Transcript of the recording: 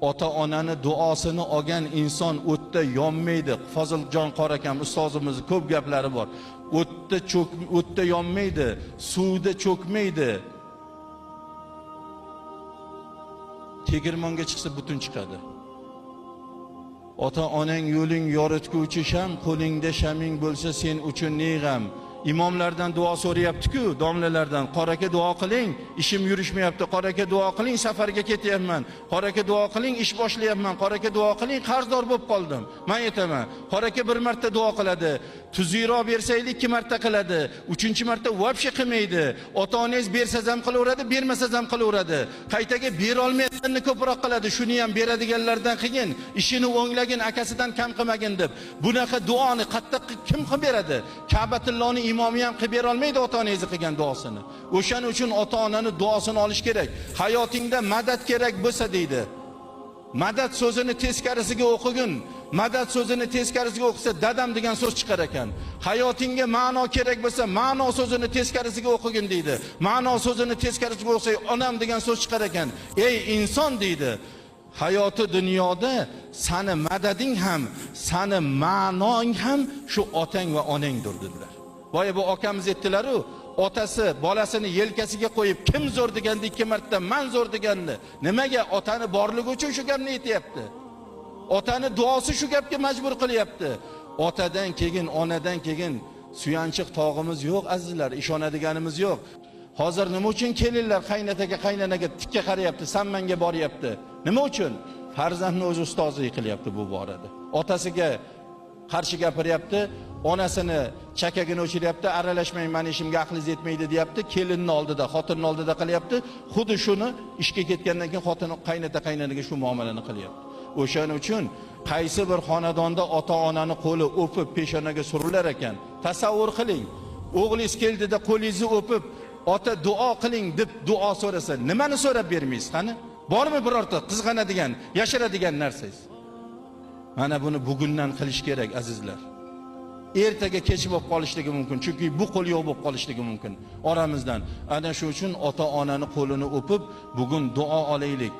ota-onani duosini olgan inson o'tda yonmaydi. Foziljon Qorakam ustozimiz ko'p gaplari bor. O'tda yonmaydi, suvda cho'kmaydi. Tegirmonga chiqsa butun chiqadi. Ota-onang yo'ling yoritguvchi sham, qo'lingda shaming bo'lsa sen uchun ne g'am. İmomlardan duo so'rayapti-ku, domlalardan, qoraka duo qiling, ishim yurishmayapti, qoraka duo qiling, safarga ketyapman, qoraka duo qiling, ish boshlayapman, qoraka duo qiling, qarzdor bo'lib qoldim. Men aytaman, qoraka bir marta duo qiladi, tuziyroq bersaylik 2 marta qiladi, 3-marta vobshe qilmaydi. Ota-onangiz bersaz ham qilaveradi, bermasaz ham qilaveradi. Qaytaga bera olmayotganini ko'proq qiladi. Shuni ham beradiganlardan qilgin, ishini o'nglagin, akasidan kam qilmagin deb. Bunaqa duoni qattiq kim qilib beradi? Ka'batullohning imomi ham qilib bera olmaydi ota-onangiz qilgan duosini. O'shaning uchun ota-onani duosini olish kerak. Hayotingda madad kerak bo'lsa deydi. Madad so'zini teskarisiga o'qigin. Madad so'zini teskarisiga o'qisa dadam degan so'z chiqar ekan. Hayotingga ma'no kerak bo'lsa ma'no so'zini teskarisiga o'qigin deydi. Ma'no so'zini teskarisiga o'qsa onam degan so'z chiqar ekan. Ey inson deydi. Hayoti dunyoda sani madading ham, sani ma'noing ham shu otang va onangdir dedilar. Voy bu akamiz aytdilar-ku, otasi bolasini yelkasiga qo'yib kim zo'r deganda 2 marta men zo'r degandi. Nimaga? Otani borligi uchun shu gapni aytayapti. Otani duosi shu gapga majbur qilyapti. Otadan keyin, onadan keyin suyanchiq tog'imiz yo'q azizlar, ishonadiganimiz yo'q. Hozir nima uchun kelinlar qaynataga, qaynanaga tikka qarayapti, sammanga boryapti? Nima uchun? Farzandni o'z ustozlik qilyapti bu borada. Otasiga qarshi gapiryapti, onasini chakagini o'chiryapti, aralashmang, meni ishimga aqlingiz yetmaydi deyapti, kelinning oldida, xotinning oldida qilyapti. Xuddi shuni ishga ketgandan keyin xotini qaynanaga shu muomalani qilyapti. O'shaning uchun qaysi bir xonadonda ota-onani qo'li o'pib peshonaga surilar ekan. Tasavvur qiling. O'g'lingiz keldida qo'lingizni o'pib, ota duo qiling deb duo so'rasa, nimani so'rab bermaysiz? Qani? Bormi birorta qizg'anadigan, yashiradigan narsangiz? Mana buni bugundan qilish kerak azizlar. Ertaga kech bo'lib qolishligi mumkin, chunki bu qo'l yo'q bo'lib qolishligi mumkin oramizdan. Ana shu uchun ota-onani qo'lini o'pib, bugun duo olaylik.